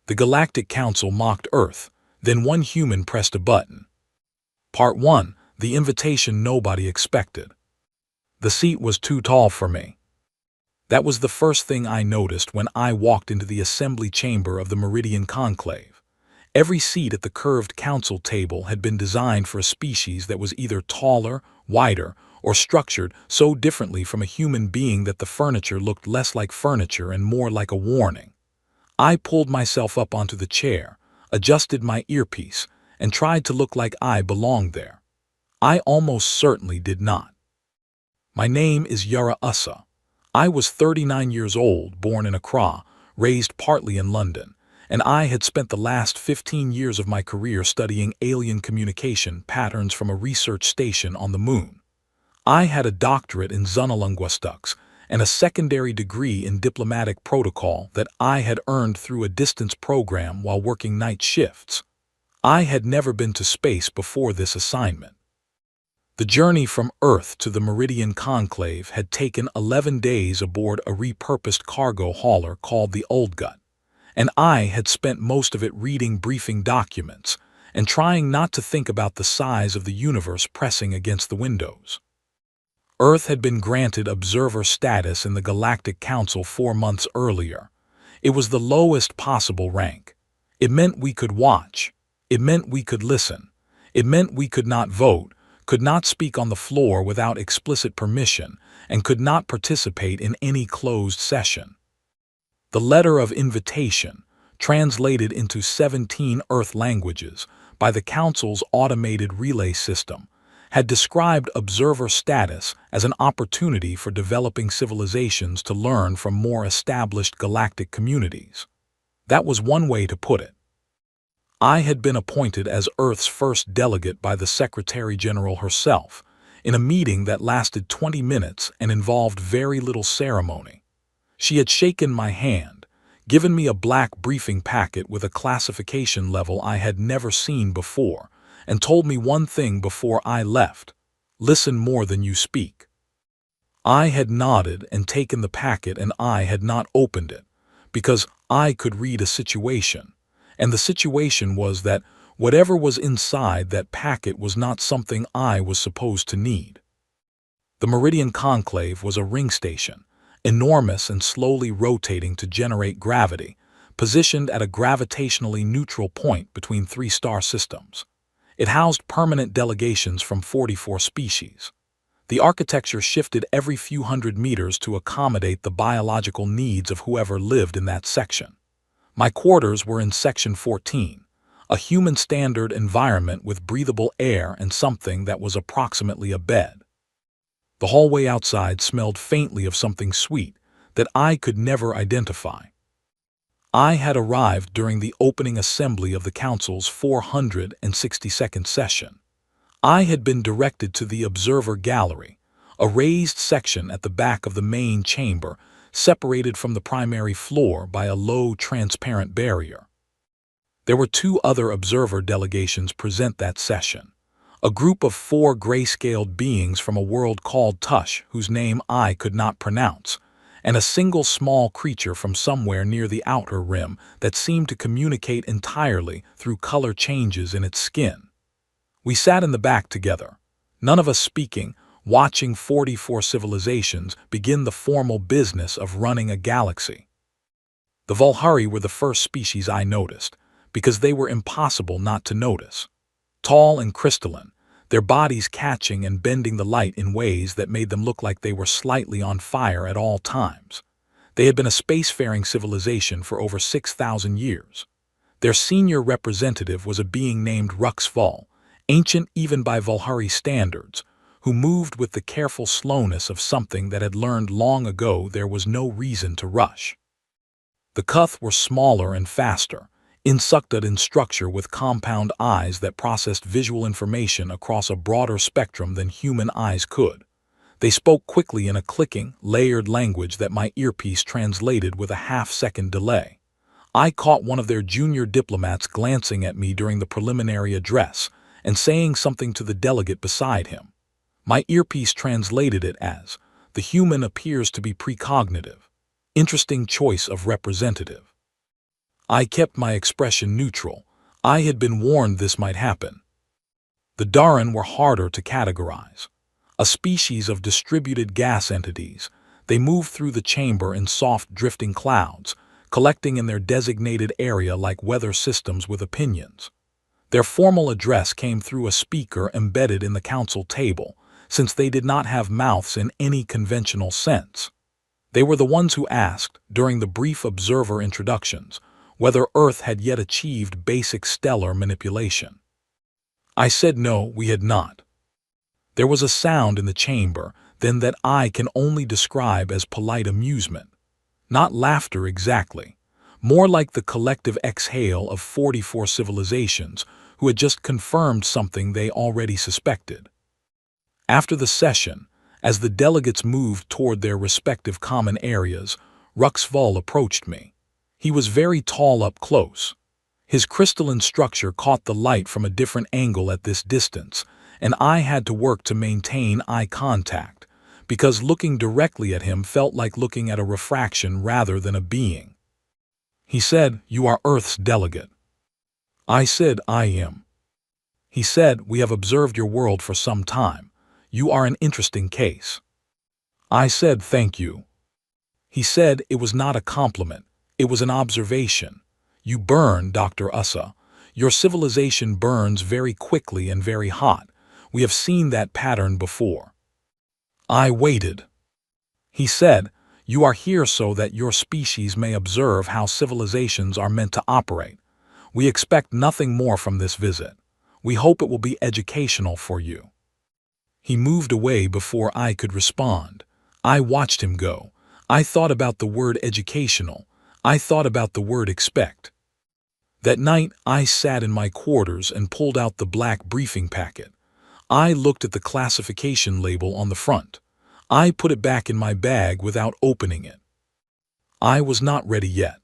The Galactic Council mocked Earth, then one human pressed a button. Part 1. The invitation nobody expected. The seat was too tall for me. That was the first thing I noticed when I walked into the assembly chamber of the Meridian Conclave. Every seat at the curved council table had been designed for a species that was either taller, wider, or structured so differently from a human being that the furniture looked less like furniture and more like a warning. I pulled myself up onto the chair, adjusted my earpiece, and tried to look like I belonged there. I almost certainly did not. My name is Yara Ussa. I was 39 years old, born in Accra, raised partly in London, and I had spent the last 15 years of my career studying alien communication patterns from a research station on the moon. I had a doctorate in xenolinguistics and a secondary degree in diplomatic protocol that I had earned through a distance program while working night shifts. I had never been to space before this assignment. The journey from Earth to the Meridian Conclave had taken 11 days aboard a repurposed cargo hauler called the Old Gut, and I had spent most of it reading briefing documents and trying not to think about the size of the universe pressing against the windows. Earth had been granted observer status in the Galactic Council 4 months earlier. It was the lowest possible rank. It meant we could watch. It meant we could listen. It meant we could not vote, could not speak on the floor without explicit permission, and could not participate in any closed session. The letter of invitation, translated into 17 Earth languages by the Council's automated relay system, had described observer status as an opportunity for developing civilizations to learn from more established galactic communities. That was one way to put it. I had been appointed as Earth's first delegate by the Secretary-General herself, in a meeting that lasted 20 minutes and involved very little ceremony. She had shaken my hand, given me a black briefing packet with a classification level I had never seen before, and told me one thing before I left: listen more than you speak. I had nodded and taken the packet, and I had not opened it, because I could read a situation. And the situation was that whatever was inside that packet was not something I was supposed to need. The Meridian Conclave was a ring station, enormous and slowly rotating to generate gravity, positioned at a gravitationally neutral point between 3 star systems. It housed permanent delegations from 44 species. The architecture shifted every few hundred meters to accommodate the biological needs of whoever lived in that section. My quarters were in Section 14, a human-standard environment with breathable air and something that was approximately a bed. The hallway outside smelled faintly of something sweet that I could never identify. I had arrived during the opening assembly of the Council's 462nd session. I had been directed to the Observer Gallery, a raised section at the back of the main chamber, separated from the primary floor by a low, transparent barrier. There were 2 other observer delegations present that session, a group of 4 gray-scaled beings from a world called Tush, whose name I could not pronounce, and a single small creature from somewhere near the outer rim that seemed to communicate entirely through color changes in its skin. We sat in the back together, none of us speaking, watching 44 civilizations begin the formal business of running a galaxy. The Volhari were the first species I noticed, because they were impossible not to notice. Tall and crystalline, their bodies catching and bending the light in ways that made them look like they were slightly on fire at all times. They had been a spacefaring civilization for over 6,000 years. Their senior representative was a being named Rux Vol, ancient even by Volhari standards, who moved with the careful slowness of something that had learned long ago there was no reason to rush. The Cuth were smaller and faster, insected in structure with compound eyes that processed visual information across a broader spectrum than human eyes could. They spoke quickly in a clicking, layered language that my earpiece translated with a half-second delay. I caught one of their junior diplomats glancing at me during the preliminary address and saying something to the delegate beside him. My earpiece translated it as, "The human appears to be precognitive. Interesting choice of representative." I kept my expression neutral. I had been warned this might happen. The Daran were harder to categorize. A species of distributed gas entities, they moved through the chamber in soft drifting clouds, collecting in their designated area like weather systems with opinions. Their formal address came through a speaker embedded in the council table, since they did not have mouths in any conventional sense. They were the ones who asked, during the brief observer introductions, whether Earth had yet achieved basic stellar manipulation. I said no, we had not. There was a sound in the chamber, then, that I can only describe as polite amusement. Not laughter exactly, more like the collective exhale of 44 civilizations who had just confirmed something they already suspected. After the session, as the delegates moved toward their respective common areas, Ruxval approached me. He was very tall up close. His crystalline structure caught the light from a different angle at this distance, and I had to work to maintain eye contact, because looking directly at him felt like looking at a refraction rather than a being. He said, "You are Earth's delegate." I said, "I am." He said, "We have observed your world for some time. You are an interesting case." I said, "Thank you." He said it was not a compliment, it was an observation. "You burn, Dr. Ussa. Your civilization burns very quickly and very hot. We have seen that pattern before." I waited. He said, "You are here so that your species may observe how civilizations are meant to operate. We expect nothing more from this visit. We hope it will be educational for you." He moved away before I could respond. I watched him go. I thought about the word educational. I thought about the word expect. That night, I sat in my quarters and pulled out the black briefing packet. I looked at the classification label on the front. I put it back in my bag without opening it. I was not ready yet,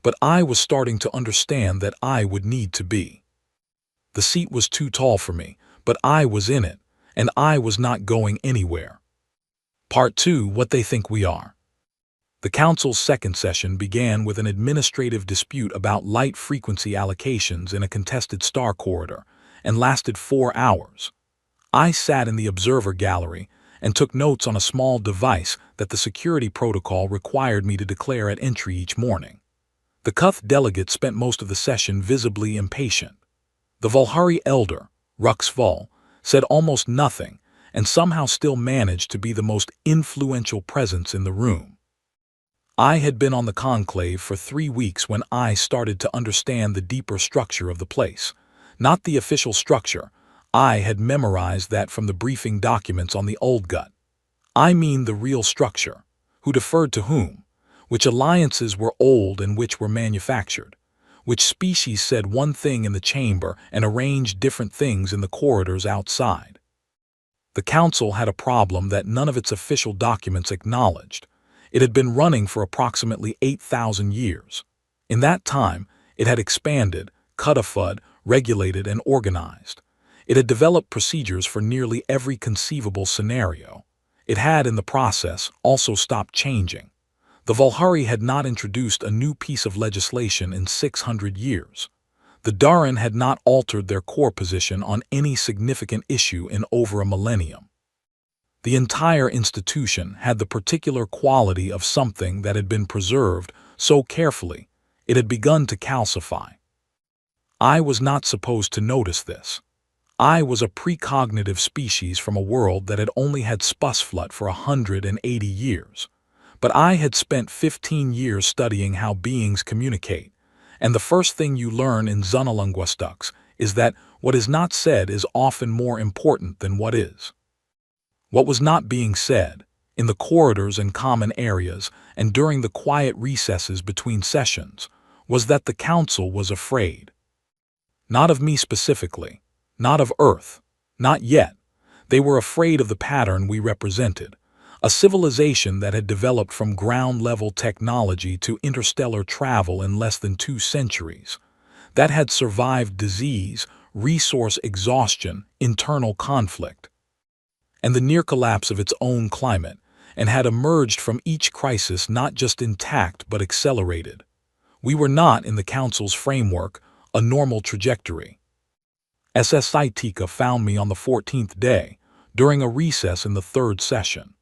but I was starting to understand that I would need to be. The seat was too tall for me, but I was in it, and I was not going anywhere. Part 2: What They Think We Are. The Council's second session began with an administrative dispute about light frequency allocations in a contested star corridor, and lasted 4 hours. I sat in the observer gallery and took notes on a small device that the security protocol required me to declare at entry each morning. The Kuth delegate spent most of the session visibly impatient. The Volhari elder, Ruxval, said almost nothing and somehow still managed to be the most influential presence in the room. I had been on the conclave for 3 weeks when I started to understand the deeper structure of the place. Not the official structure. I had memorized that from the briefing documents on the old gut. I mean the real structure. Who deferred to whom? Which alliances were old and which were manufactured? Which species said one thing in the chamber and arranged different things in the corridors outside? The council had a problem that none of its official documents acknowledged. It had been running for approximately 8,000 years. In that time, it had expanded, codified, regulated, and organized. It had developed procedures for nearly every conceivable scenario. It had, in the process, also stopped changing. The Volhari had not introduced a new piece of legislation in 600 years. The Daran had not altered their core position on any significant issue in over a millennium. The entire institution had the particular quality of something that had been preserved so carefully it had begun to calcify. I was not supposed to notice this. I was a precognitive species from a world that had only had spusflut for 180 years. But I had spent 15 years studying how beings communicate, and the first thing you learn in Zunalunguistics is that what is not said is often more important than what is. What was not being said, in the corridors and common areas and during the quiet recesses between sessions, was that the council was afraid. Not of me specifically, not of Earth, not yet. They were afraid of the pattern we represented, a civilization that had developed from ground-level technology to interstellar travel in less than 2 centuries, that had survived disease, resource exhaustion, internal conflict, and the near collapse of its own climate, and had emerged from each crisis not just intact but accelerated. We were not in the Council's framework, a normal trajectory. SS Scitica found me on the 14th day, during a recess in the 3rd session.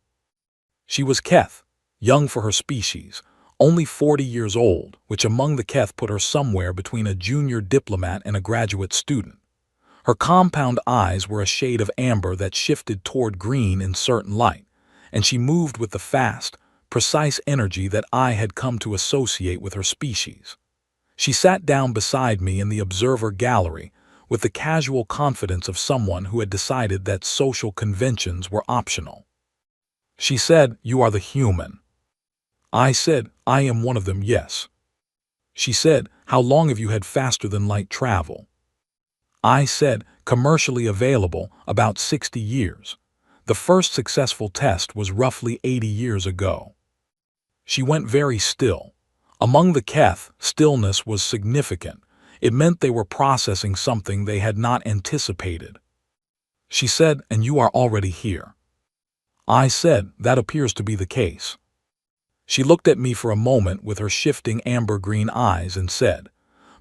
She was Keth, young for her species, only 40 years old, which among the Keth put her somewhere between a junior diplomat and a graduate student. Her compound eyes were a shade of amber that shifted toward green in certain light, and she moved with the fast, precise energy that I had come to associate with her species. She sat down beside me in the observer gallery with the casual confidence of someone who had decided that social conventions were optional. She said, "You are the human." I said, "I am one of them, yes." She said, "How long have you had faster-than-light travel?" I said, "Commercially available, about 60 years. The first successful test was roughly 80 years ago." She went very still. Among the Keth, stillness was significant. It meant they were processing something they had not anticipated. She said, "And you are already here." I said, "That appears to be the case." She looked at me for a moment with her shifting amber-green eyes and said,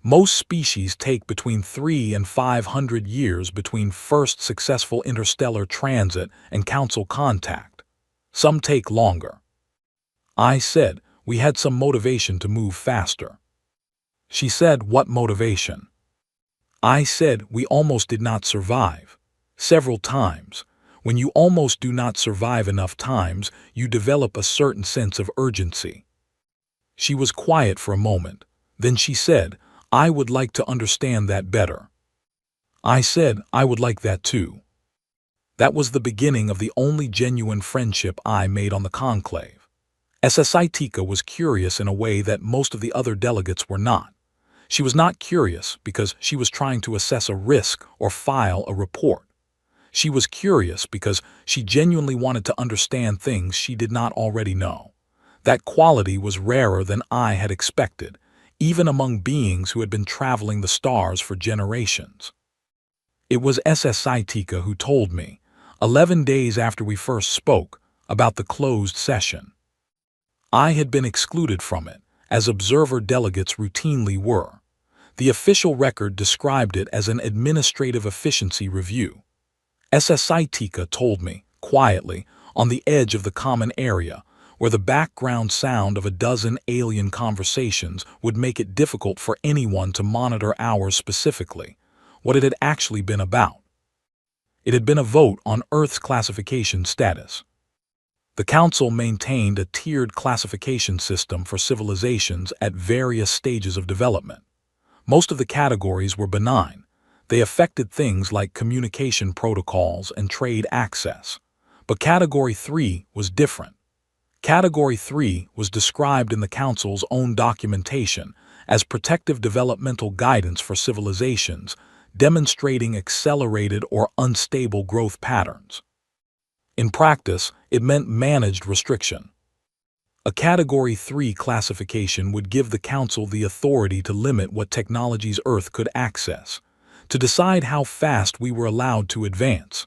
"Most species take between 300 and 500 years between first successful interstellar transit and Council contact. Some take longer." I said, "We had some motivation to move faster." She said, "What motivation?" I said, "We almost did not survive. Several times. When you almost do not survive enough times, you develop a certain sense of urgency." She was quiet for a moment. Then she said, "I would like to understand that better." I said, "I would like that too." That was the beginning of the only genuine friendship I made on the conclave. SS Scitica was curious in a way that most of the other delegates were not. She was not curious because she was trying to assess a risk or file a report. She was curious because she genuinely wanted to understand things she did not already know. That quality was rarer than I had expected, even among beings who had been traveling the stars for generations. It was SS Scitica who told me, 11 days after we first spoke, about the closed session. I had been excluded from it, as observer delegates routinely were. The official record described it as an administrative efficiency review. SS Scitica told me, quietly, on the edge of the common area, where the background sound of a dozen alien conversations would make it difficult for anyone to monitor ours specifically, what it had actually been about. It had been a vote on Earth's classification status. The Council maintained a tiered classification system for civilizations at various stages of development. Most of the categories were benign. They affected things like communication protocols and trade access. But Category 3 was different. Category 3 was described in the Council's own documentation as protective developmental guidance for civilizations, demonstrating accelerated or unstable growth patterns. In practice, it meant managed restriction. A Category 3 classification would give the Council the authority to limit what technologies Earth could access, to decide how fast we were allowed to advance,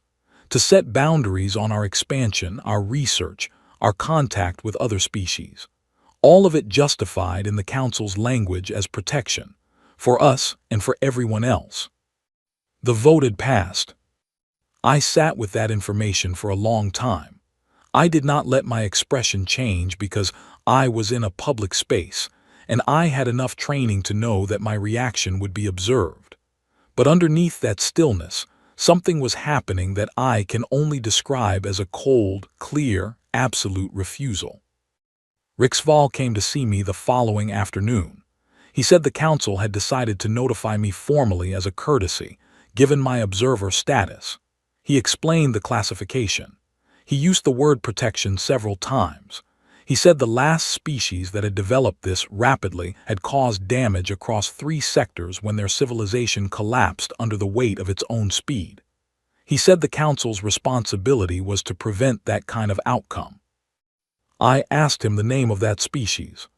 to set boundaries on our expansion, our research, our contact with other species. All of it justified in the Council's language as protection, for us and for everyone else. The vote had passed. I sat with that information for a long time. I did not let my expression change because I was in a public space, and I had enough training to know that my reaction would be observed. But underneath that stillness, something was happening that I can only describe as a cold, clear, absolute refusal. Rixval came to see me the following afternoon. He said the Council had decided to notify me formally as a courtesy, given my observer status. He explained the classification. He used the word protection several times. He said the last species that had developed this rapidly had caused damage across 3 sectors when their civilization collapsed under the weight of its own speed. He said the Council's responsibility was to prevent that kind of outcome. I asked him the name of that species.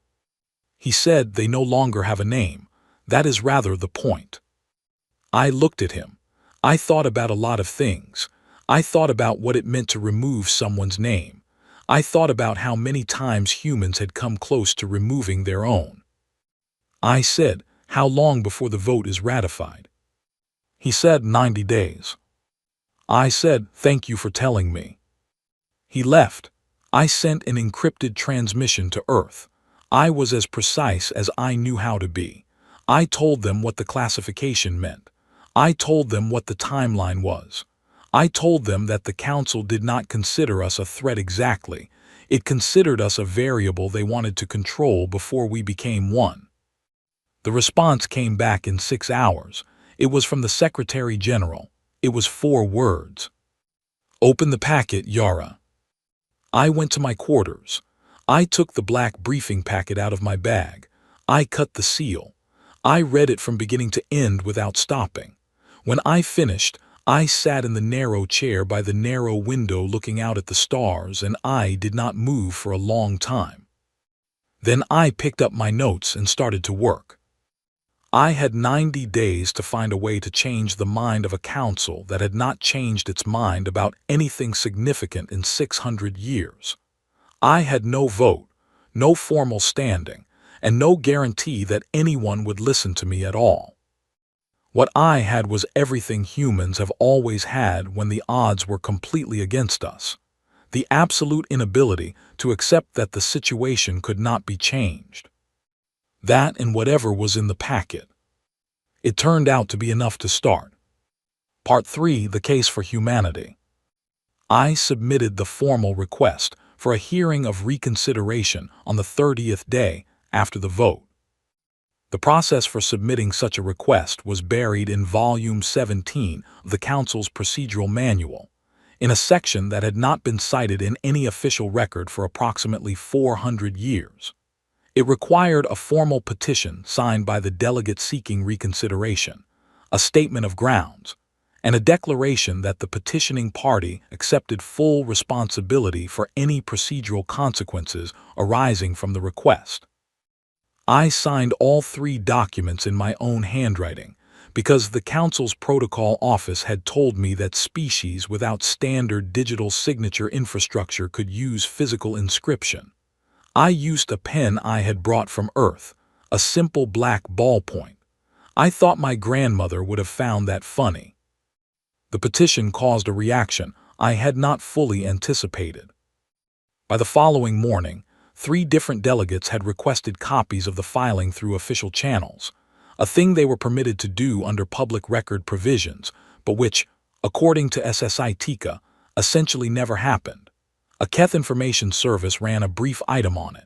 He said they no longer have a name. That is rather the point. I looked at him. I thought about a lot of things. I thought about what it meant to remove someone's name. I thought about how many times humans had come close to removing their own. I said, "How long before the vote is ratified?" He said, 90 days. I said, "Thank you for telling me." He left. I sent an encrypted transmission to Earth. I was as precise as I knew how to be. I told them what the classification meant. I told them what the timeline was. I told them that the Council did not consider us a threat exactly. It considered us a variable they wanted to control before we became one. The response came back in 6 hours. It was from the Secretary General. It was 4 words. "Open the packet, Yara." I went to my quarters. I took the black briefing packet out of my bag. I cut the seal. I read it from beginning to end without stopping. When I finished, I sat in the narrow chair by the narrow window looking out at the stars, and I did not move for a long time. Then I picked up my notes and started to work. I had 90 days to find a way to change the mind of a council that had not changed its mind about anything significant in 600 years. I had no vote, no formal standing, and no guarantee that anyone would listen to me at all. What I had was everything humans have always had when the odds were completely against us: the absolute inability to accept that the situation could not be changed. That and whatever was in the packet. It turned out to be enough to start. Part 3: The Case for Humanity. I submitted the formal request for a hearing of reconsideration on the 30th day after the vote. The process for submitting such a request was buried in Volume 17 of the Council's Procedural Manual, in a section that had not been cited in any official record for approximately 400 years. It required a formal petition signed by the delegate seeking reconsideration, a statement of grounds, and a declaration that the petitioning party accepted full responsibility for any procedural consequences arising from the request. I signed all 3 documents in my own handwriting because the Council's protocol office had told me that species without standard digital signature infrastructure could use physical inscription. I used a pen I had brought from Earth, a simple black ballpoint. I thought my grandmother would have found that funny. The petition caused a reaction I had not fully anticipated. By the following morning, 3 different delegates had requested copies of the filing through official channels, a thing they were permitted to do under public record provisions, but which, according to SSITICA, essentially never happened. A Keth Information Service ran a brief item on it.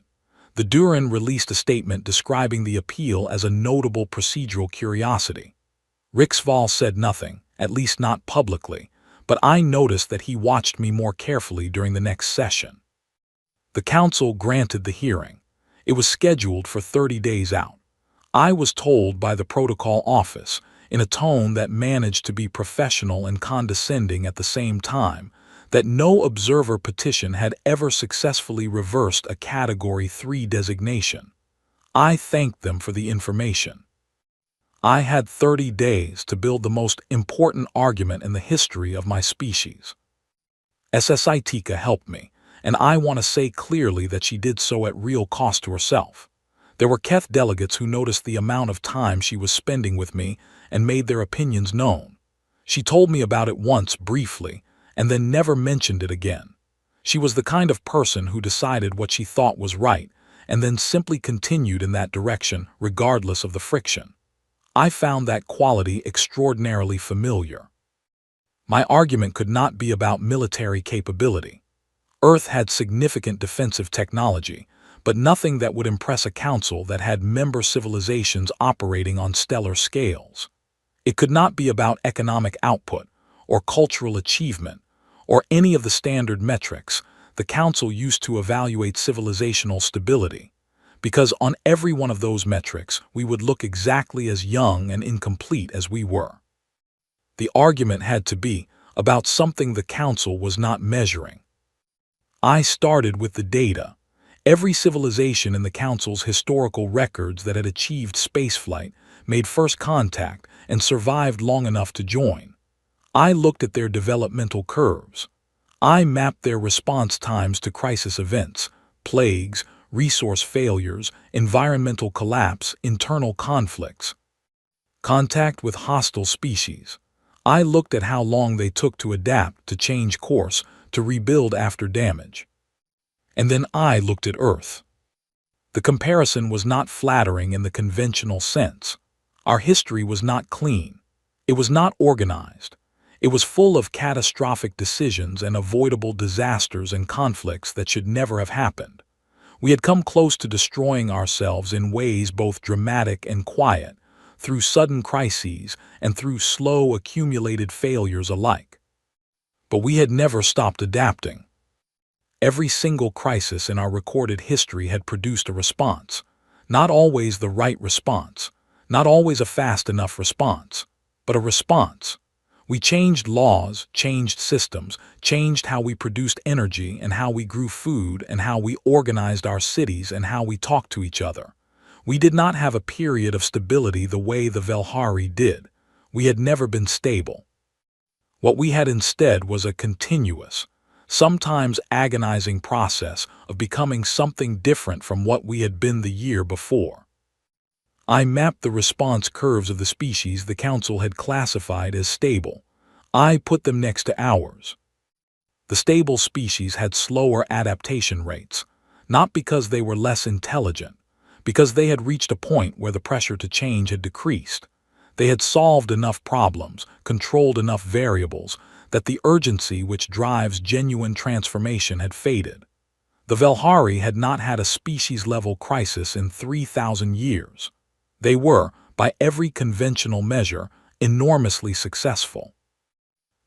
The Duran released a statement describing the appeal as a notable procedural curiosity. Riksval said nothing, at least not publicly, but I noticed that he watched me more carefully during the next session. The Council granted the hearing. It was scheduled for 30 days out. I was told by the protocol office, in a tone that managed to be professional and condescending at the same time, that no observer petition had ever successfully reversed a Category 3 designation. I thanked them for the information. I had 30 days to build the most important argument in the history of my species. SSITICA helped me, and I want to say clearly that she did so at real cost to herself. There were Keth delegates who noticed the amount of time she was spending with me and made their opinions known. She told me about it once briefly, and then never mentioned it again. She was the kind of person who decided what she thought was right, and then simply continued in that direction regardless of the friction. I found that quality extraordinarily familiar. My argument could not be about military capability. Earth had significant defensive technology, but nothing that would impress a council that had member civilizations operating on stellar scales. It could not be about economic output, or cultural achievement, or any of the standard metrics the Council used to evaluate civilizational stability, because on every one of those metrics we would look exactly as young and incomplete as we were. The argument had to be about something the Council was not measuring. I started with the data. Every civilization in the Council's historical records that had achieved spaceflight, made first contact, and survived long enough to join. I looked at their developmental curves. I mapped their response times to crisis events, plagues, resource failures, environmental collapse, internal conflicts. Contact with hostile species. I looked at how long they took to adapt, to change course, to rebuild after damage. And then I looked at Earth. The comparison was not flattering in the conventional sense. Our history was not clean. It was not organized. It was full of catastrophic decisions and avoidable disasters and conflicts that should never have happened. We had come close to destroying ourselves in ways both dramatic and quiet, through sudden crises and through slow accumulated failures alike. But we had never stopped adapting. Every single crisis in our recorded history had produced a response, not always the right response, not always a fast enough response, but a response. We changed laws, changed systems, changed how we produced energy and how we grew food and how we organized our cities and how we talked to each other. We did not have a period of stability the way the Velhari did. We had never been stable. What we had instead was a continuous, sometimes agonizing process of becoming something different from what we had been the year before. I mapped the response curves of the species the Council had classified as stable. I put them next to ours. The stable species had slower adaptation rates, not because they were less intelligent, because they had reached a point where the pressure to change had decreased. They had solved enough problems, controlled enough variables, that the urgency which drives genuine transformation had faded. The Velhari had not had a species-level crisis in 3,000 years. They were, by every conventional measure, enormously successful.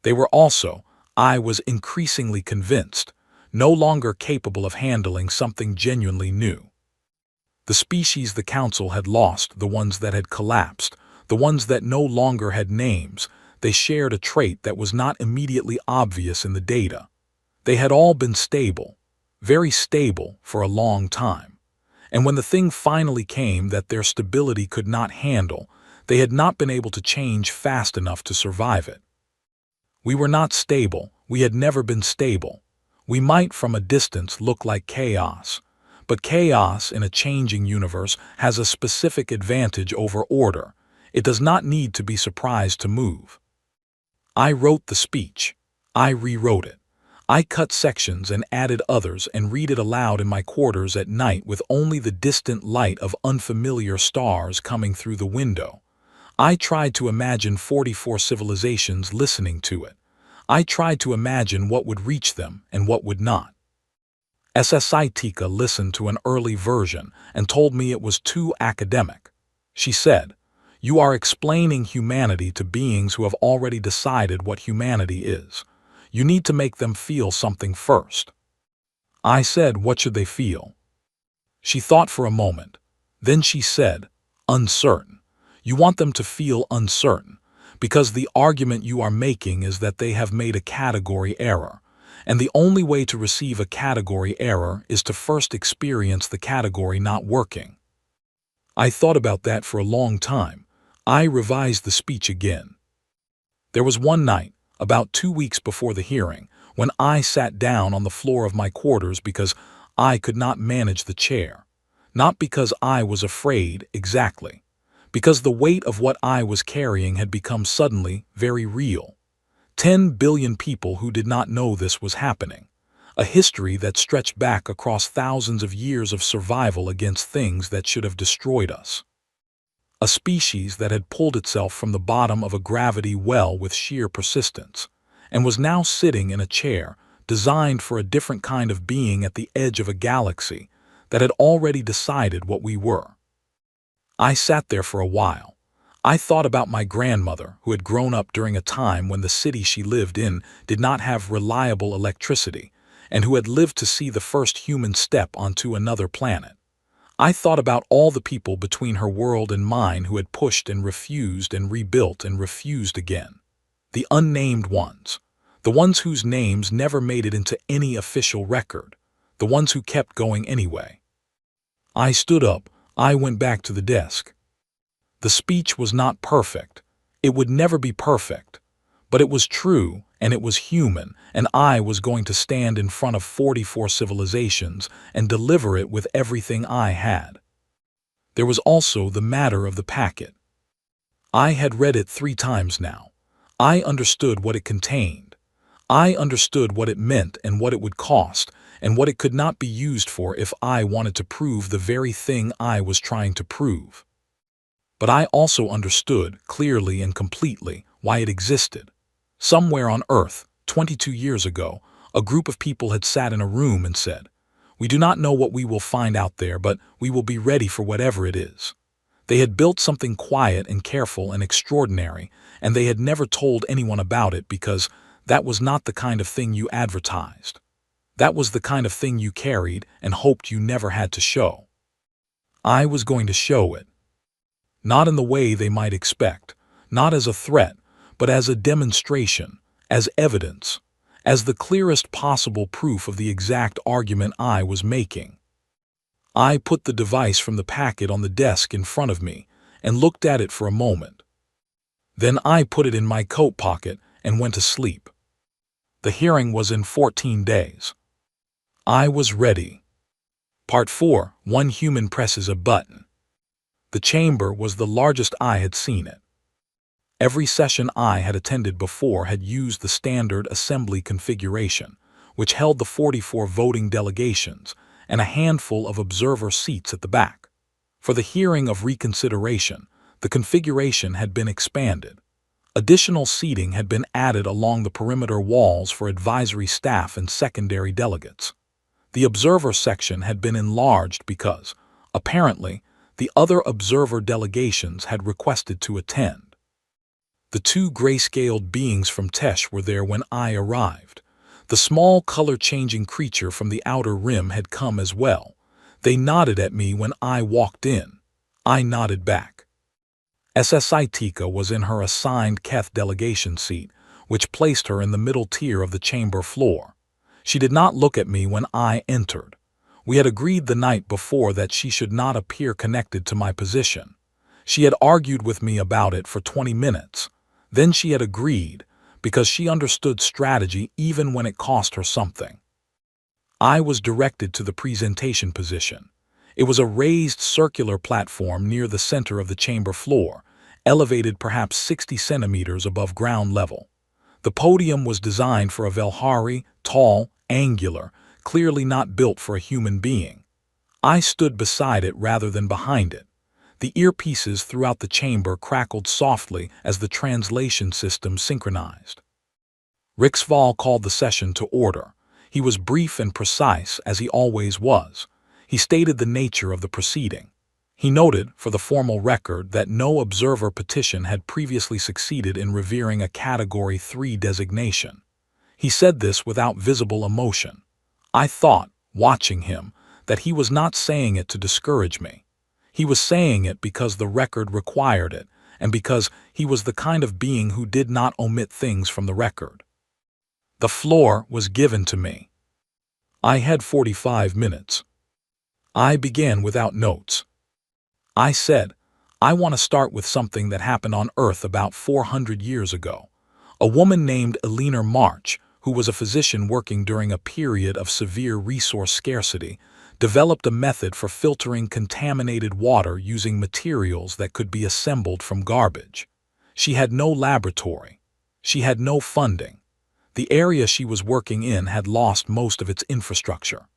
They were also, I was increasingly convinced, no longer capable of handling something genuinely new. The species the Council had lost, the ones that had collapsed, the ones that no longer had names, they shared a trait that was not immediately obvious in the data. They had all been stable, very stable for a long time. And when the thing finally came that their stability could not handle, they had not been able to change fast enough to survive it. We were not stable. We had never been stable. We might from a distance look like chaos, but chaos in a changing universe has a specific advantage over order. It does not need to be surprised to move. I wrote the speech. I rewrote it. I cut sections and added others and read it aloud in my quarters at night with only the distant light of unfamiliar stars coming through the window. I tried to imagine 44 civilizations listening to it. I tried to imagine what would reach them and what would not. Tika listened to an early version and told me it was too academic. She said, "You are explaining humanity to beings who have already decided what humanity is. You need to make them feel something first." I said, "What should they feel?" She thought for a moment. Then she said, "Uncertain. You want them to feel uncertain, because the argument you are making is that they have made a category error, and the only way to receive a category error is to first experience the category not working." I thought about that for a long time. I revised the speech again. There was one night, about 2 weeks before the hearing, when I sat down on the floor of my quarters because I could not manage the chair. Not because I was afraid, exactly. Because the weight of what I was carrying had become suddenly very real. 10 billion people who did not know this was happening. A history that stretched back across thousands of years of survival against things that should have destroyed us. A species that had pulled itself from the bottom of a gravity well with sheer persistence, and was now sitting in a chair designed for a different kind of being at the edge of a galaxy that had already decided what we were. I sat there for a while. I thought about my grandmother, who had grown up during a time when the city she lived in did not have reliable electricity, and who had lived to see the first human step onto another planet. I thought about all the people between her world and mine who had pushed and refused and rebuilt and refused again. The unnamed ones. The ones whose names never made it into any official record. The ones who kept going anyway. I stood up. I went back to the desk. The speech was not perfect. It would never be perfect. But it was true, and it was human, and I was going to stand in front of 44 civilizations and deliver it with everything I had. There was also the matter of the packet. I had read it 3 times now. I understood what it contained. I understood what it meant and what it would cost, and what it could not be used for if I wanted to prove the very thing I was trying to prove. But I also understood, clearly and completely, why it existed. Somewhere on Earth, 22 years ago, a group of people had sat in a room and said, "We do not know what we will find out there, but we will be ready for whatever it is." They had built something quiet and careful and extraordinary, and they had never told anyone about it because that was not the kind of thing you advertised. That was the kind of thing you carried and hoped you never had to show. I was going to show it. Not in the way they might expect, not as a threat, but as a demonstration, as evidence, as the clearest possible proof of the exact argument I was making. I put the device from the packet on the desk in front of me and looked at it for a moment. Then I put it in my coat pocket and went to sleep. The hearing was in 14 days. I was ready. Part 4. One human presses a button. The chamber was the largest I had seen it. Every session I had attended before had used the standard assembly configuration, which held the 44 voting delegations and a handful of observer seats at the back. For the hearing of reconsideration, the configuration had been expanded. Additional seating had been added along the perimeter walls for advisory staff and secondary delegates. The observer section had been enlarged because, apparently, the other observer delegations had requested to attend. The 2 gray-scaled beings from Tesh were there when I arrived. The small color-changing creature from the outer rim had come as well. They nodded at me when I walked in. I nodded back. Tika was in her assigned Keth delegation seat, which placed her in the middle tier of the chamber floor. She did not look at me when I entered. We had agreed the night before that she should not appear connected to my position. She had argued with me about it for 20 minutes. Then she had agreed, because she understood strategy even when it cost her something. I was directed to the presentation position. It was a raised circular platform near the center of the chamber floor, elevated perhaps 60 centimeters above ground level. The podium was designed for a Velhari, tall, angular, clearly not built for a human being. I stood beside it rather than behind it. The earpieces throughout the chamber crackled softly as the translation system synchronized. Rixval called the session to order. He was brief and precise, as he always was. He stated the nature of the proceeding. He noted, for the formal record, that no observer petition had previously succeeded in revering a Category 3 designation. He said this without visible emotion. I thought, watching him, that he was not saying it to discourage me. He was saying it because the record required it, and because he was the kind of being who did not omit things from the record. The floor was given to me. I had 45 minutes. I began without notes. I said, I want to start with something that happened on Earth about 400 years ago. A woman named Eleanor March, who was a physician working during a period of severe resource scarcity, developed a method for filtering contaminated water using materials that could be assembled from garbage. She had no laboratory. She had no funding. The area she was working in had lost most of its infrastructure.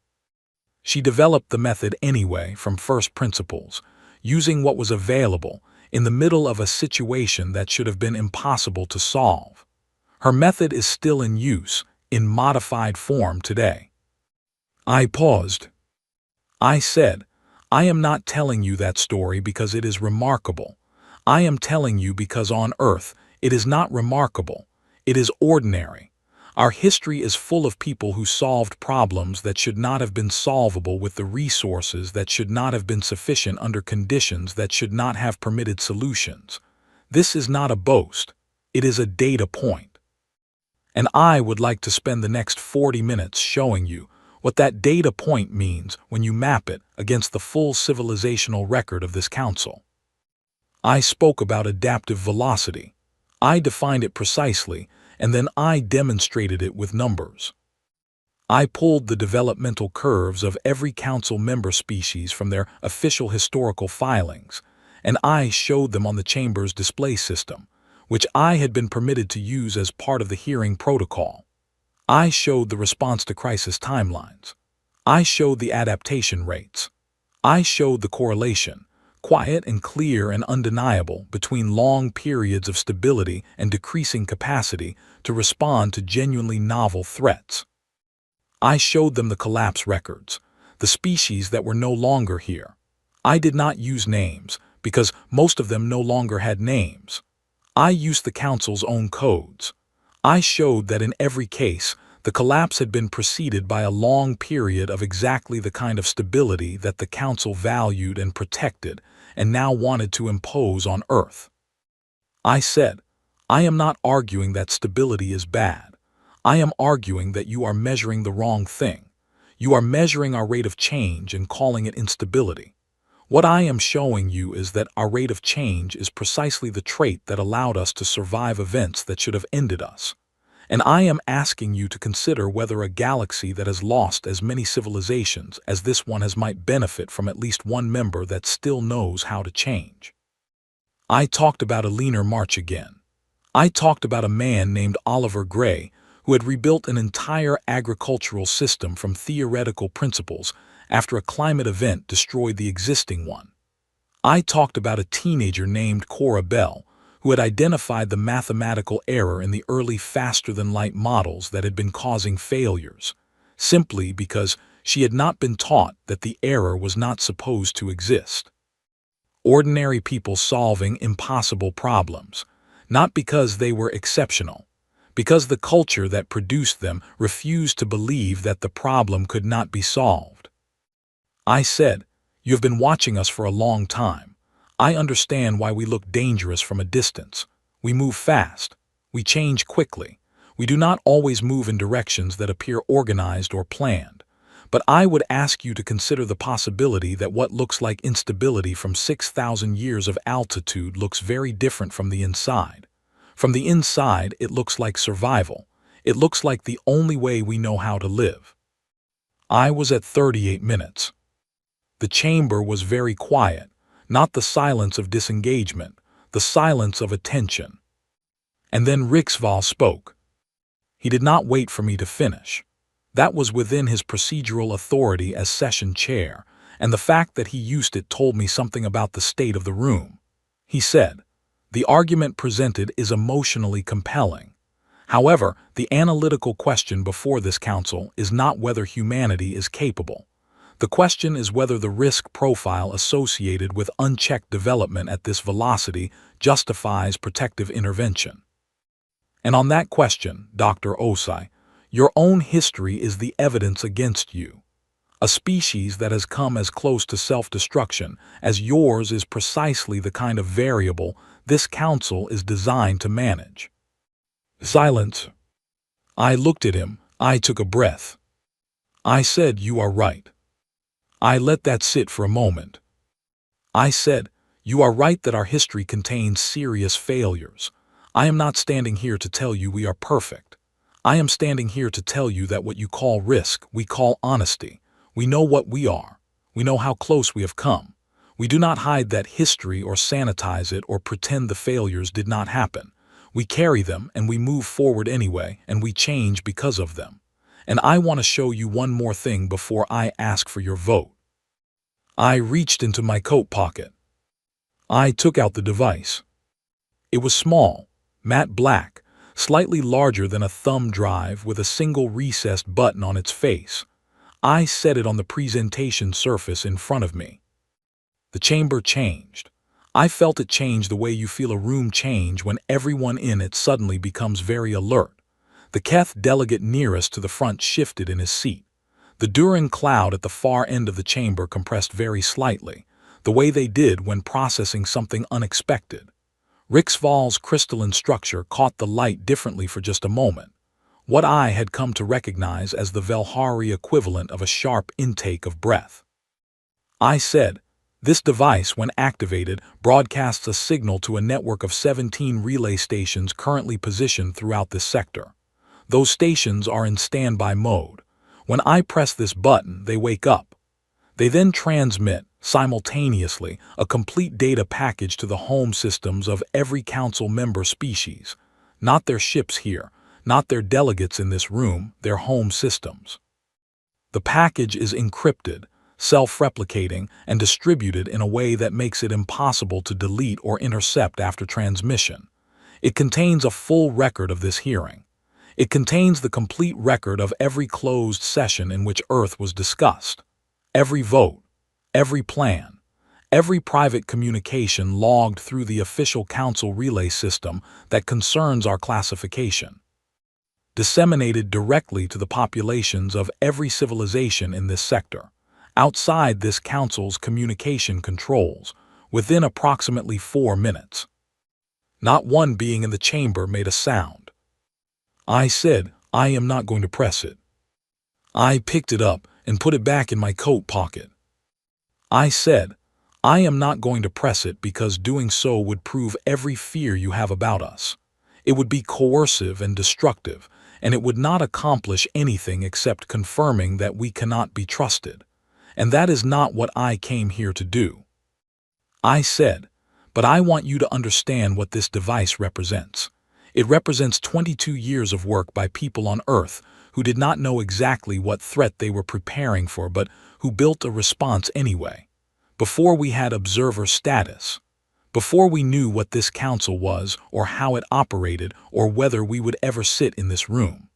She developed the method anyway from first principles, using what was available in the middle of a situation that should have been impossible to solve. Her method is still in use, in modified form today. I paused. I said, I am not telling you that story because it is remarkable. I am telling you because on Earth, it is not remarkable. It is ordinary. Our history is full of people who solved problems that should not have been solvable with the resources that should not have been sufficient under conditions that should not have permitted solutions. This is not a boast. It is a data point. And I would like to spend the next 40 minutes showing you what that data point means when you map it against the full civilizational record of this council. I spoke about adaptive velocity. I defined it precisely and then I demonstrated it with numbers. I pulled the developmental curves of every council member species from their official historical filings, and I showed them on the chamber's display system, which I had been permitted to use as part of the hearing protocol. I showed the response to crisis timelines. I showed the adaptation rates. I showed the correlation, quiet and clear and undeniable, between long periods of stability and decreasing capacity to respond to genuinely novel threats. I showed them the collapse records, the species that were no longer here. I did not use names, because most of them no longer had names. I used the Council's own codes. I showed that in every case, the collapse had been preceded by a long period of exactly the kind of stability that the Council valued and protected and now wanted to impose on Earth. I said, I am not arguing that stability is bad. I am arguing that you are measuring the wrong thing. You are measuring our rate of change and calling it instability. What I am showing you is that our rate of change is precisely the trait that allowed us to survive events that should have ended us. And I am asking you to consider whether a galaxy that has lost as many civilizations as this one has might benefit from at least one member that still knows how to change. I talked about a leaner march again. I talked about a man named Oliver Gray who had rebuilt an entire agricultural system from theoretical principles after a climate event destroyed the existing one. I talked about a teenager named Cora Bell who had identified the mathematical error in the early faster-than-light models that had been causing failures, simply because she had not been taught that the error was not supposed to exist. Ordinary people solving impossible problems, not because they were exceptional, because the culture that produced them refused to believe that the problem could not be solved. I said, you have been watching us for a long time. I understand why we look dangerous from a distance. We move fast. We change quickly. We do not always move in directions that appear organized or planned. But I would ask you to consider the possibility that what looks like instability from 6,000 years of altitude looks very different from the inside. From the inside, it looks like survival. It looks like the only way we know how to live. I was at 38 minutes. The chamber was very quiet, not the silence of disengagement, the silence of attention. And then Rixval spoke. He did not wait for me to finish. That was within his procedural authority as session chair, and the fact that he used it told me something about the state of the room. He said, the argument presented is emotionally compelling. However, the analytical question before this council is not whether humanity is capable. The question is whether the risk profile associated with unchecked development at this velocity justifies protective intervention. And on that question, Dr. Osai, your own history is the evidence against you. A species that has come as close to self-destruction as yours is precisely the kind of variable this council is designed to manage. Silence. I looked at him. I took a breath. I said, you are right. I let that sit for a moment. I said, you are right that our history contains serious failures. I am not standing here to tell you we are perfect. I am standing here to tell you that what you call risk, we call honesty. We know what we are. We know how close we have come. We do not hide that history or sanitize it or pretend the failures did not happen. We carry them and we move forward anyway, and we change because of them. And I want to show you one more thing before I ask for your vote. I reached into my coat pocket. I took out the device. It was small, matte black, slightly larger than a thumb drive with a single recessed button on its face. I set it on the presentation surface in front of me. The chamber changed. I felt it change the way you feel a room change when everyone in it suddenly becomes very alert. The Keth delegate nearest to the front shifted in his seat. The Durin cloud at the far end of the chamber compressed very slightly, the way they did when processing something unexpected. Rixval's crystalline structure caught the light differently for just a moment, what I had come to recognize as the Velhari equivalent of a sharp intake of breath. I said, This device, when activated, broadcasts a signal to a network of 17 relay stations currently positioned throughout this sector. Those stations are in standby mode. When I press this button, they wake up. They then transmit, simultaneously, a complete data package to the home systems of every council member species. Not their ships here, not their delegates in this room, their home systems. The package is encrypted, self-replicating, and distributed in a way that makes it impossible to delete or intercept after transmission. It contains a full record of this hearing. It contains the complete record of every closed session in which Earth was discussed. Every vote, every plan, every private communication logged through the official council relay system that concerns our classification. Disseminated directly to the populations of every civilization in this sector, outside this council's communication controls, within approximately 4 minutes. Not one being in the chamber made a sound. I said, "I am not going to press it." I picked it up and put it back in my coat pocket. I said, "I am not going to press it because doing so would prove every fear you have about us. It would be coercive and destructive, and it would not accomplish anything except confirming that we cannot be trusted. And that is not what I came here to do." I said, "But I want you to understand what this device represents. It represents 22 years of work by people on Earth who did not know exactly what threat they were preparing for but who built a response anyway. Before we had observer status. Before we knew what this council was or how it operated or whether we would ever sit in this room.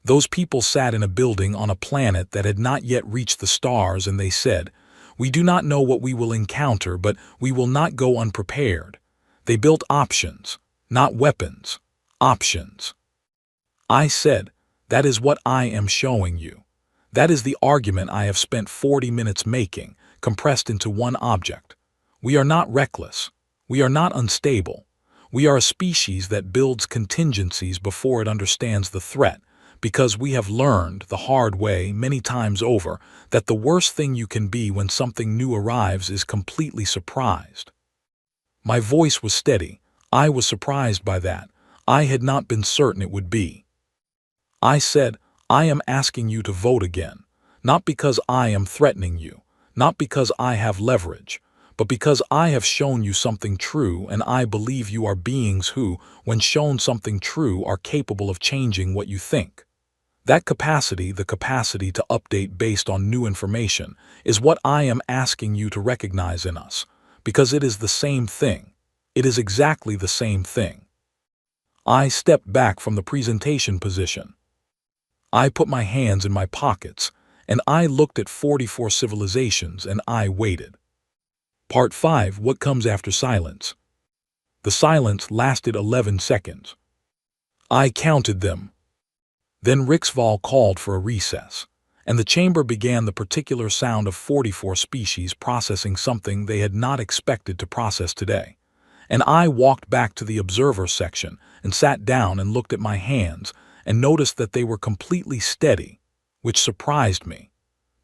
Those people sat in a building on a planet that had not yet reached the stars, and they said, 'We do not know what we will encounter, but we will not go unprepared.' They built options, not weapons, options." I said, "That is what I am showing you. That is the argument I have spent 40 minutes making, compressed into one object. We are not reckless. We are not unstable. We are a species that builds contingencies before it understands the threat, because we have learned the hard way many times over that the worst thing you can be when something new arrives is completely surprised." My voice was steady. I was surprised by that. I had not been certain it would be. I said, "I am asking you to vote again, not because I am threatening you, not because I have leverage, but because I have shown you something true, and I believe you are beings who, when shown something true, are capable of changing what you think. That capacity, the capacity to update based on new information, is what I am asking you to recognize in us, because it is the same thing. It is exactly the same thing." I stepped back from the presentation position. I put my hands in my pockets, and I looked at 44 civilizations, and I waited. Part 5. What comes after silence? The silence lasted 11 seconds. I counted them. Then Rixval called for a recess, and the chamber began the particular sound of 44 species processing something they had not expected to process today. And I walked back to the observer section and sat down and looked at my hands and noticed that they were completely steady, which surprised me,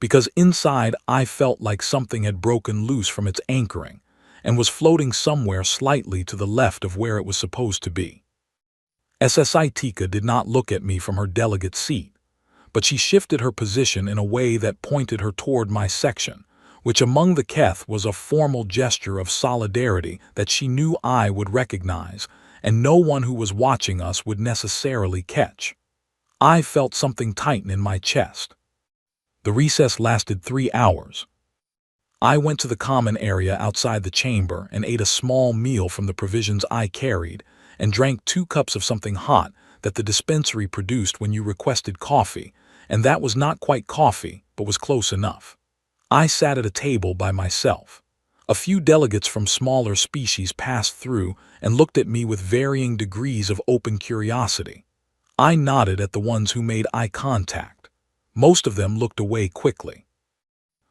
because inside I felt like something had broken loose from its anchoring and was floating somewhere slightly to the left of where it was supposed to be. SSI Tika did not look at me from her delegate seat, but she shifted her position in a way that pointed her toward my section, which among the Keth was a formal gesture of solidarity that she knew I would recognize, and no one who was watching us would necessarily catch. I felt something tighten in my chest. The recess lasted 3 hours. I went to the common area outside the chamber and ate a small meal from the provisions I carried and drank 2 cups of something hot that the dispensary produced when you requested coffee, and that was not quite coffee, but was close enough. I sat at a table by myself. A few delegates from smaller species passed through and looked at me with varying degrees of open curiosity. I nodded at the ones who made eye contact. Most of them looked away quickly.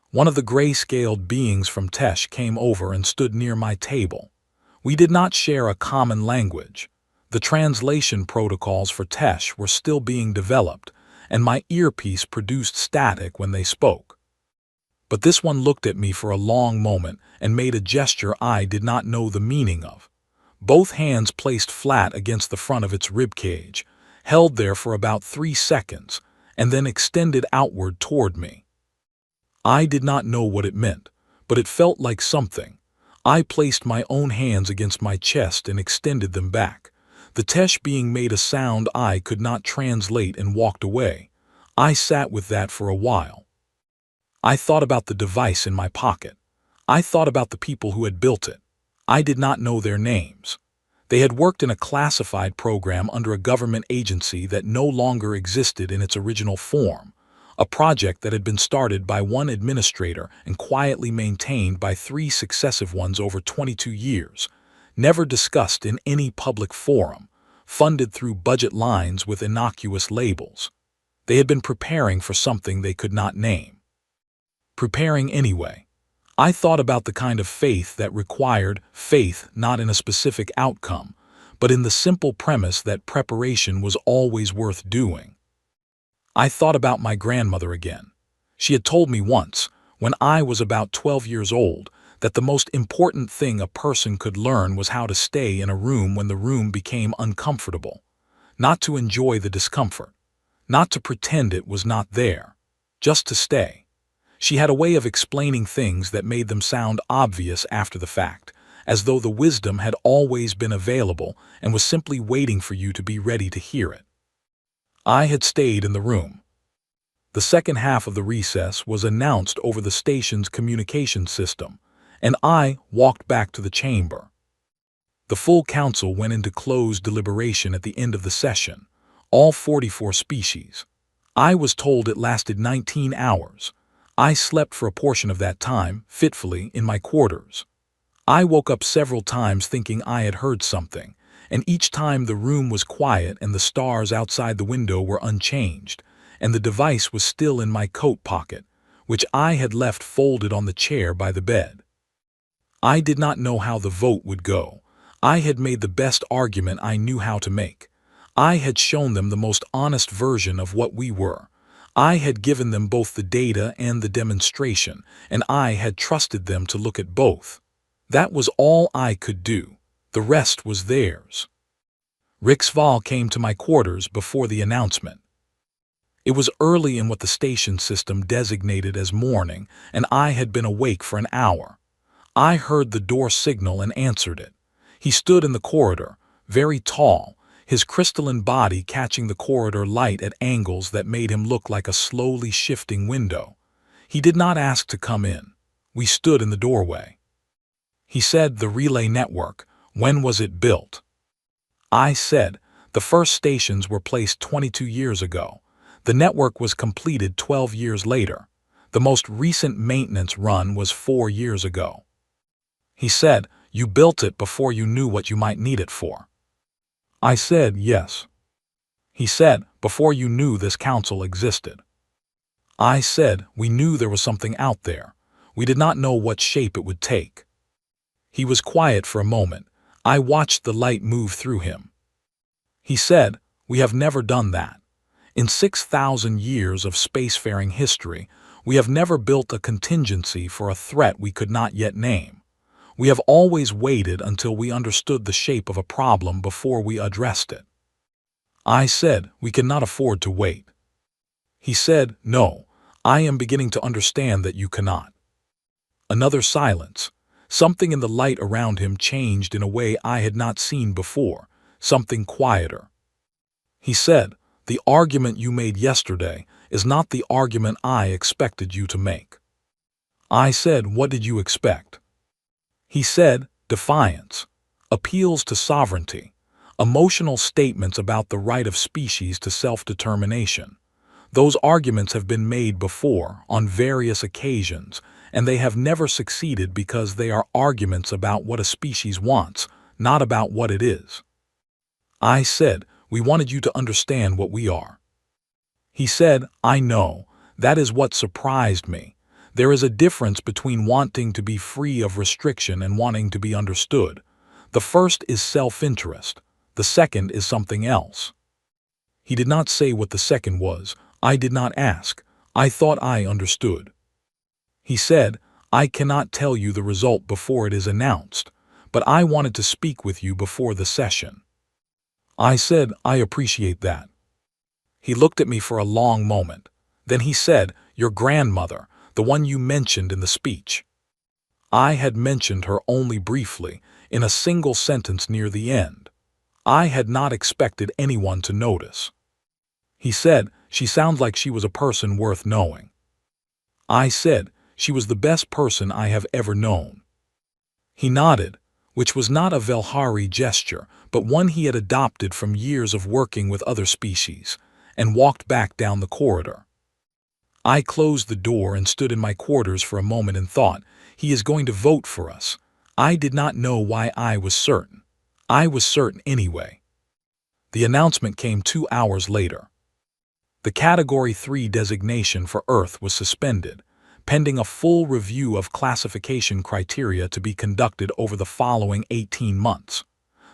One of the gray-scaled beings from Tesh came over and stood near my table. We did not share a common language. The translation protocols for Tesh were still being developed, and my earpiece produced static when they spoke. But this one looked at me for a long moment and made a gesture I did not know the meaning of. Both hands placed flat against the front of its ribcage, held there for about 3 seconds, and then extended outward toward me. I did not know what it meant, but it felt like something. I placed my own hands against my chest and extended them back. The tesh being made a sound I could not translate and walked away. I sat with that for a while. I thought about the device in my pocket. I thought about the people who had built it. I did not know their names. They had worked in a classified program under a government agency that no longer existed in its original form, a project that had been started by one administrator and quietly maintained by 3 successive ones over 22 years, never discussed in any public forum, funded through budget lines with innocuous labels. They had been preparing for something they could not name. Preparing anyway. I thought about the kind of faith that required faith not in a specific outcome, but in the simple premise that preparation was always worth doing. I thought about my grandmother again. She had told me once, when I was about 12 years old, that the most important thing a person could learn was how to stay in a room when the room became uncomfortable, not to enjoy the discomfort, not to pretend it was not there, just to stay. She had a way of explaining things that made them sound obvious after the fact, as though the wisdom had always been available and was simply waiting for you to be ready to hear it. I had stayed in the room. The second half of the recess was announced over the station's communication system, and I walked back to the chamber. The full council went into closed deliberation at the end of the session, all 44 species. I was told it lasted 19 hours. I slept for a portion of that time, fitfully, in my quarters. I woke up several times thinking I had heard something, and each time the room was quiet and the stars outside the window were unchanged, and the device was still in my coat pocket, which I had left folded on the chair by the bed. I did not know how the vote would go. I had made the best argument I knew how to make. I had shown them the most honest version of what we were. I had given them both the data and the demonstration, and I had trusted them to look at both. That was all I could do. The rest was theirs. Riksval came to my quarters before the announcement. It was early in what the station system designated as morning, and I had been awake for an hour. I heard the door signal and answered it. He stood in the corridor, very tall, his crystalline body catching the corridor light at angles that made him look like a slowly shifting window. He did not ask to come in. We stood in the doorway. He said, "The relay network, when was it built?" I said, "The first stations were placed 22 years ago. The network was completed 12 years later. The most recent maintenance run was 4 years ago." He said, "You built it before you knew what you might need it for." I said, "Yes." He said, "Before you knew this council existed." I said, "We knew there was something out there. We did not know what shape it would take." He was quiet for a moment. I watched the light move through him. He said, "We have never done that. In 6,000 years of spacefaring history, we have never built a contingency for a threat we could not yet name. We have always waited until we understood the shape of a problem before we addressed it." I said, "We cannot afford to wait." He said, "No, I am beginning to understand that you cannot." Another silence. Something in the light around him changed in a way I had not seen before, something quieter. He said, "The argument you made yesterday is not the argument I expected you to make." I said, "What did you expect?" He said, "Defiance, appeals to sovereignty, emotional statements about the right of species to self-determination. Those arguments have been made before, on various occasions, and they have never succeeded because they are arguments about what a species wants, not about what it is." I said, "We wanted you to understand what we are." He said, "I know, that is what surprised me. There is a difference between wanting to be free of restriction and wanting to be understood. The first is self-interest. The second is something else." He did not say what the second was. I did not ask. I thought I understood. He said, "I cannot tell you the result before it is announced, but I wanted to speak with you before the session." I said, "I appreciate that." He looked at me for a long moment. Then he said, "Your grandmother, the one you mentioned in the speech." I had mentioned her only briefly, in a single sentence near the end. I had not expected anyone to notice. He said, "She sounds like she was a person worth knowing." I said, "She was the best person I have ever known." He nodded, which was not a Velhari gesture, but one he had adopted from years of working with other species, and walked back down the corridor. I closed the door and stood in my quarters for a moment and thought, he is going to vote for us. I did not know why I was certain. I was certain anyway. The announcement came 2 hours later. The Category 3 designation for Earth was suspended, pending a full review of classification criteria to be conducted over the following 18 months.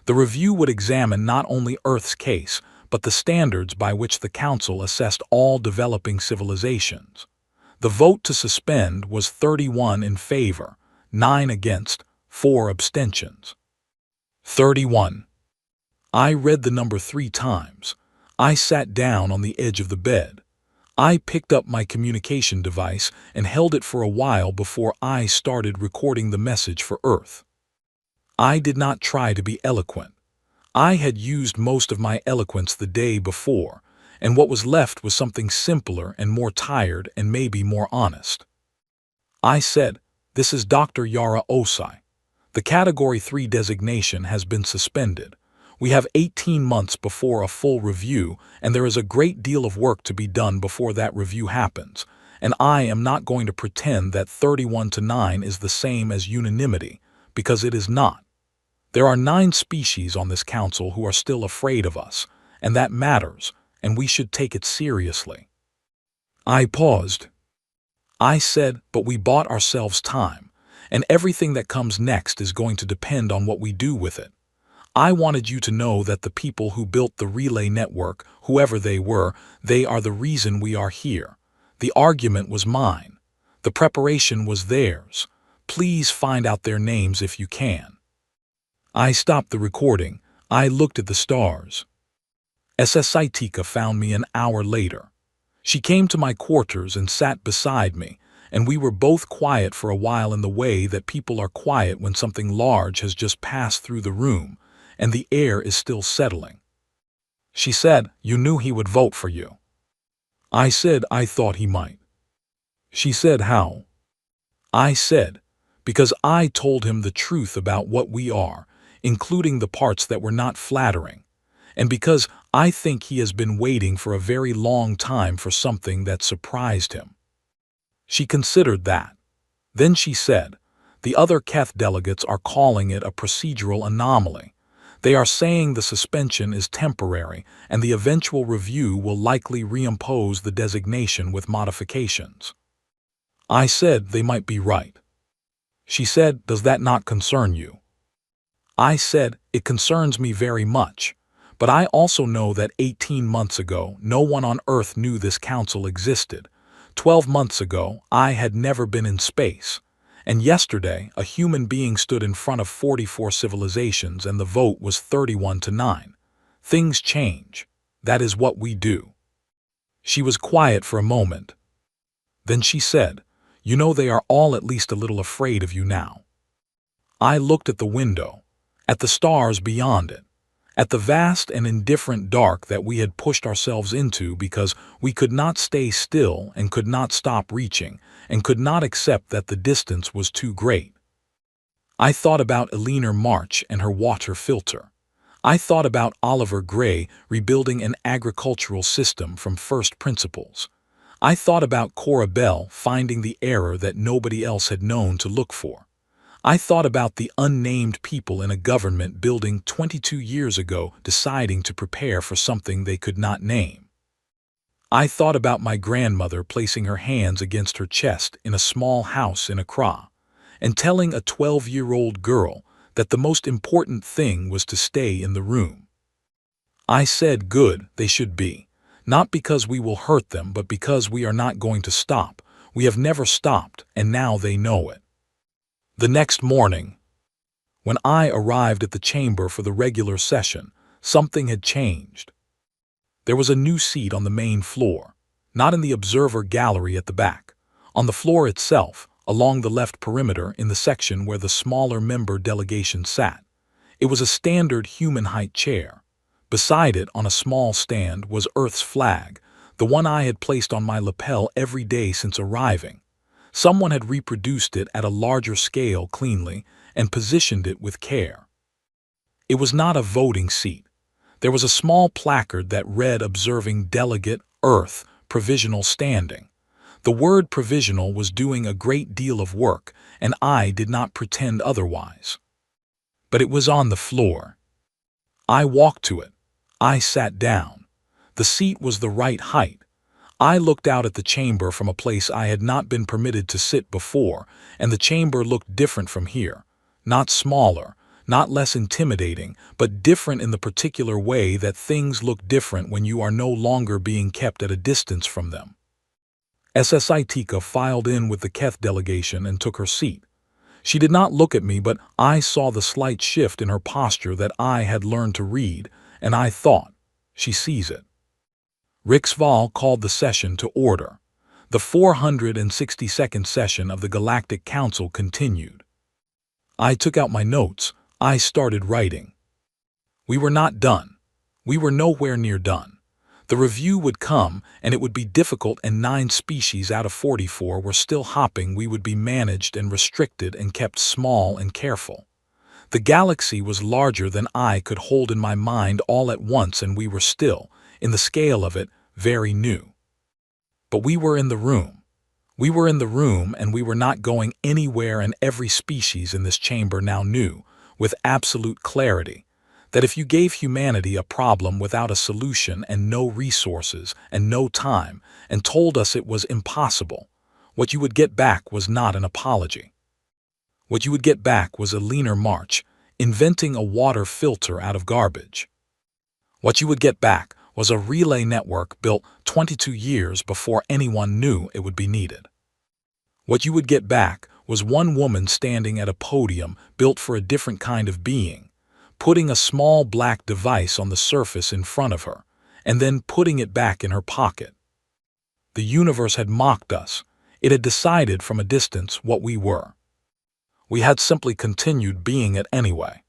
The review would examine not only Earth's case, but the standards by which the Council assessed all developing civilizations. The vote to suspend was 31 in favor, 9 against, 4 abstentions. 31. I read the number 3 times. I sat down on the edge of the bed. I picked up my communication device and held it for a while before I started recording the message for Earth. I did not try to be eloquent. I had used most of my eloquence the day before, and what was left was something simpler and more tired and maybe more honest. I said, "This is Dr. Yara Osai. The Category 3 designation has been suspended. We have 18 months before a full review, and there is a great deal of work to be done before that review happens, and I am not going to pretend that 31-9 is the same as unanimity, because it is not. There are 9 species on this council who are still afraid of us, and that matters, and we should take it seriously." I paused. I said, "But we bought ourselves time, and everything that comes next is going to depend on what we do with it. I wanted you to know that the people who built the relay network, whoever they were, they are the reason we are here. The argument was mine. The preparation was theirs. Please find out their names if you can." I stopped the recording. I looked at the stars. SS Saitika found me an hour later. She came to my quarters and sat beside me, and we were both quiet for a while in the way that people are quiet when something large has just passed through the room, and the air is still settling. She said, "You knew he would vote for you." I said, "I thought he might." She said, "How?" I said, "Because I told him the truth about what we are, including the parts that were not flattering, and because I think he has been waiting for a very long time for something that surprised him." She considered that. Then she said, "The other Keth delegates are calling it a procedural anomaly. They are saying the suspension is temporary and the eventual review will likely reimpose the designation with modifications." I said they might be right. She said, "Does that not concern you?" I said, "It concerns me very much, but I also know that 18 months ago no one on Earth knew this council existed. 12 months ago I had never been in space, and yesterday a human being stood in front of 44 civilizations and the vote was 31-9. Things change. That is what we do." She was quiet for a moment. Then she said, "You know they are all at least a little afraid of you now." I looked at the window, at the stars beyond it, at the vast and indifferent dark that we had pushed ourselves into because we could not stay still and could not stop reaching and could not accept that the distance was too great. I thought about Eleanor March and her water filter. I thought about Oliver Gray rebuilding an agricultural system from first principles. I thought about Cora Bell finding the error that nobody else had known to look for. I thought about the unnamed people in a government building 22 years ago deciding to prepare for something they could not name. I thought about my grandmother placing her hands against her chest in a small house in Accra and telling a 12-year-old girl that the most important thing was to stay in the room. I said, "Good, they should be. Not because we will hurt them, but because we are not going to stop. We have never stopped, and now they know it. The next morning, when I arrived at the chamber for the regular session, something had changed. There was a new seat on the main floor, not in the observer gallery at the back. On the floor itself, along the left perimeter in the section where the smaller member delegation sat. It was a standard human-height chair. Beside it, on a small stand, was Earth's flag, the one I had placed on my lapel every day since arriving. Someone had reproduced it at a larger scale cleanly and positioned it with care. It was not a voting seat. There was a small placard that read Observing Delegate, Earth, Provisional Standing. The word provisional was doing a great deal of work, and I did not pretend otherwise. But it was on the floor. I walked to it. I sat down. The seat was the right height. I looked out at the chamber from a place I had not been permitted to sit before, and the chamber looked different from here. Not smaller, not less intimidating, but different in the particular way that things look different when you are no longer being kept at a distance from them. Tika filed in with the Keth delegation and took her seat. She did not look at me, but I saw the slight shift in her posture that I had learned to read, and I thought, she sees it. Riksval called the session to order. The 462nd session of the Galactic Council continued. I took out my notes. I started writing. We were not done. We were nowhere near done. The review would come, and it would be difficult, and 9 species out of 44 were still hopping. We would be managed and restricted and kept small and careful. The galaxy was larger than I could hold in my mind all at once, and we were still, in the scale of it, very new. But we were in the room. We were in the room, and we were not going anywhere, and every species in this chamber now knew, with absolute clarity, that if you gave humanity a problem without a solution and no resources and no time and told us it was impossible, what you would get back was not an apology. What you would get back was a leaner march, inventing a water filter out of garbage. What you would get back was a relay network built 22 years before anyone knew it would be needed. What you would get back was one woman standing at a podium built for a different kind of being, putting a small black device on the surface in front of her, and then putting it back in her pocket. The universe had mocked us. It had decided from a distance what we were. We had simply continued being it anyway.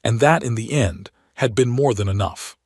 And that, in the end, had been more than enough.